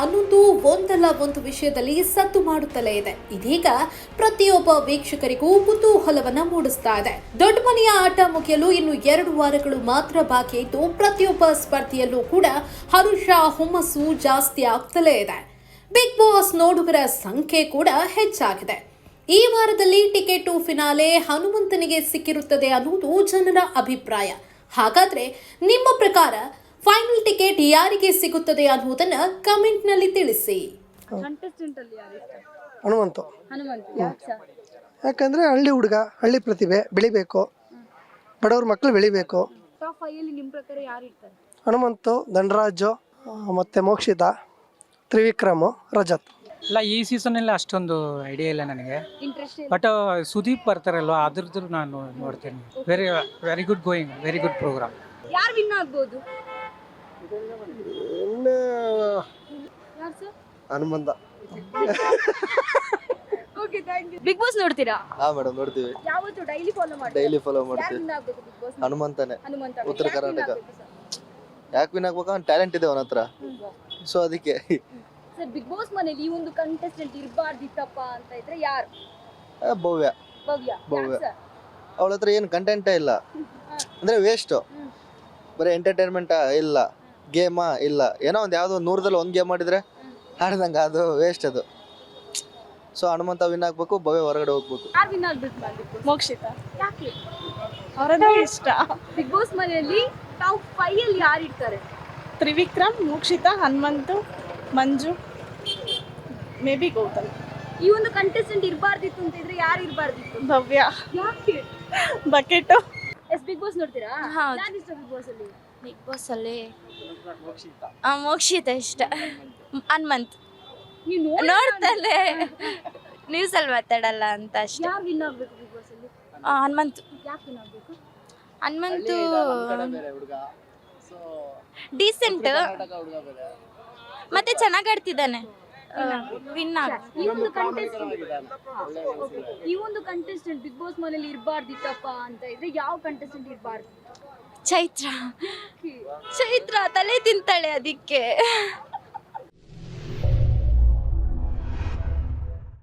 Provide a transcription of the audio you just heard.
11 ಒಂದಲ್ಲ ಒಂದು ವಿಷಯದಲ್ಲಿ ಸದ್ದು ಮಾಡುತ್ತಲೇ ಇದೆ. ಇದೀಗ ಪ್ರತಿಯೊಬ್ಬ ವೀಕ್ಷಕರಿಗೂ ಕುತೂಹಲವನ್ನ ಮೂಡಿಸ್ತಾ ಇದೆ. ದೊಡ್ಡ ಮನೆಯ ಆಟ ಮುಗಿಯಲು ಇನ್ನು 2 ವಾರಗಳು ಮಾತ್ರ ಬಾಕಿ ಇದ್ದು ಪ್ರತಿಯೊಬ್ಬ ಸ್ಪರ್ಧೆಯಲ್ಲೂ ಕೂಡ ಹರುಷ ಹುಮ್ಮಸ್ಸು ಜಾಸ್ತಿ ಆಗ್ತಲೇ ಇದೆ. ಬಿಗ್ ಬಾಸ್ ನೋಡುಗರ ಸಂಖ್ಯೆ ಕೂಡ ಹೆಚ್ಚಾಗಿದೆ. ಈ ವಾರದಲ್ಲಿ ಟಿಕೆಟ್ ಫಿನಾಲೆ ಹನುಮಂತನಿಗೆ ಸಿಕ್ಕಿರುತ್ತದೆ ಅನ್ನುವುದು ಜನರ ಅಭಿಪ್ರಾಯ. ಹಾಗಾದ್ರೆ ನಿಮ್ಮ ಪ್ರಕಾರ ಫೈನಲ್ ಟಿಕೆಟ್ ಯಾರಿಗೆ ಸಿಗುತ್ತದೆ ಅನ್ನುವುದನ್ನ ಕಮೆಂಟ್ ನಲ್ಲಿ ತಿಳಿಸಿ. ಹನುಮಂತು ಯಾಕಂದ್ರೆ ಹಳ್ಳಿ ಹುಡುಗ, ಹಳ್ಳಿ ಪ್ರತಿಭೆ ಬೆಳಿಬೇಕು, ಬಡವ್ರ ಮಕ್ಕಳು ಬೆಳಿಬೇಕು. ಹನುಮಂತು, ಧನರಾಜು, ಮತ್ತೆ ಮೋಕ್ಷಿತ, ತ್ರಿವಿಕ್ರಮ್, ರಜತ್. ಇಲ್ಲ, ಈ ಸೀಸನಲ್ಲಿ ಅಷ್ಟೊಂದು ಐಡಿಯಾ ಇಲ್ಲ ನನಗೆ. ಬಟ್ ಸುದೀಪ್ ಬರ್ತಾರಲ್ವ, ಅದ್ರದ್ದು ನಾನು ನೋಡ್ತೇನೆ. Very very good going, very good programme. ಯಾರು ವಿನ್ ಆಗ್ಬೋದು? Hanumantha. Okay, thank you. Bigg Boss ನೋಡ್ತೀರಾ? ಹಾ ಮೇಡಮ್, ನೋಡ್ತೀವಿ. ಯಾವತ್ತು ಡೈಲಿ ಫಾಲೋ ಮಾಡ್ತೀರಾ? ಡೈಲಿ ಫಾಲೋ ಮಾಡ್ತೀವಿ. ವಿನ್ ಆಗ್ಬೇಕು ಬಿಗ್ ಬಾಸ್? ಹನುಮಂತನೇ. ಹನುಮಂತ ಉತ್ತರ ಕರ್ನಾಟಕ. ಯಾಕೆ ವಿನ್ ಆಗ್ಬೇಕು? ಅವ್ನು ಟ್ಯಾಲೆಂಟ್ ಇದೆ ಅವನ ಹತ್ರ, ಸೊ ಅದಕ್ಕೆ. ಸರ್, ಬಿಗ್ ಬಾಸ್ ಮನೇಲಿ ಈ ಒಂದು ಕಂಟೆಸ್ಟೆಂಟ್ ಇರಬಾರ್ದಿತ್ತಪ್ಪ ಅಂತ ಇದ್ರೆ ಯಾರು? ಭವ್ಯ. ಭವ್ಯ. ಭವ್ಯ. ಯಾಕ್ ಸರ್? ಅವಳ ಹತ್ರ ಏನು ಕಂಟೆಂಟೇ ಇಲ್ಲ, ಅಂದ್ರೆ ವೇಸ್ಟ್. ಬರೀ ಎಂಟರ್ಟೈನ್ಮೆಂಟ್ ಇಲ್ಲ, ಗೇಮಾ ಇಲ್ಲ. ಏನೋ ಒಂದು ಯಾವುದೋ 100ರಲ್ಲಿ 1 ಗೇಮ್ ಮಾಡಿದ್ರೆ ಆಡ್ದಂಗೆ, ಅದು ವೇಸ್ಟ್ ಅದು. ಸೊ ಹನುಮಂತ ವಿನ್ ಆಗ್ಬೇಕು, ಭವ್ಯ ಹೊರಗಡೆ ಹೋಗ್ಬೇಕು. ಯಾರು ವಿನ್ ಆಗ್ಬೇಕು? ಮೋಕ್ಷಿತ. ಯಾಕೆ? ಅವರದೇ ಇಷ್ಟ. ಬಿಗ್ ಬಾಸ್ ಮನೆಯಲ್ಲಿ ಟಾಪ್ 5 ಅಲ್ಲಿ ಯಾರು ಇರ್ತಾರೆ? ತ್ರಿವಿಕ್ರಮ್, ಮೋಕ್ಷಿತ, ಹನುಮಂತು, ಮಂಜು, ಮೇ ಬಿ ಗೌತಮ್. ಈ ಒಂದು ಕಂಟೆಸ್ಟೆಂಟ್ ಇರಬಾರ್ದಿತ್ತು ಅಂತ ಇದ್ರೆ ಯಾರು ಇರಬಾರ್ದಿತ್ತು? ಭವ್ಯ. ಯಾಕೆ? ಬಕೆಟು. ಬಿಗ್ ಬಾಸ್ ನೋಡ್ತೀರಾ? ಹೌದು. ಯಾರು ಇಷ್ಟ ಬಿಗ್ ಬಾಸ್ ಅಲ್ಲಿ? ಬಿಗ್ ಬಾಸ್ ಅಲ್ಲಿ ಮೋಕ್ಷಿತ ಇಷ್ಟ. ಹನುಮಂತ್ ನೀವು ನೋಡ್ತಲೇ ನ್ಯೂಸ್ ಅಲ್ಲಿ ಮಾತಾಡಲ್ಲ ಅಂತ ಅಷ್ಟೇ. ಯಾರು ವಿನ್ ಆಗ್ಬೇಕು ಬಿಗ್ ಬಾಸ್ ಅಲ್ಲಿ? ಹನುಮಂತು. ಯಾಕೆ ವಿನ್ ಆಗ್ಬೇಕು? ಹನುಮಂತು ಡೀಸೆಂಟ್ ಮತ್ತೆ ಚೆನ್ನಾಗಿ ಆಡ್ತಿದ್ದಾನೆ. ವಿನ್ ಈ ಒಂದು ಕಂಟೆಸ್ಟೆಂಟ್ ಬಿಗ್ ಬಾಸ್ ಮನೇಲಿ ಇರಬಾರ್ದಿತ್ತಪ್ಪ ಅಂತ ಇದ್ರೆ ಯಾವ ಕಂಟೆಸ್ಟೆಂಟ್ ಇರಬಾರ್ದು? ಚೈತ್ರ ತಲೆ ತಿಂತಾಳೆ ಅದಕ್ಕೆ.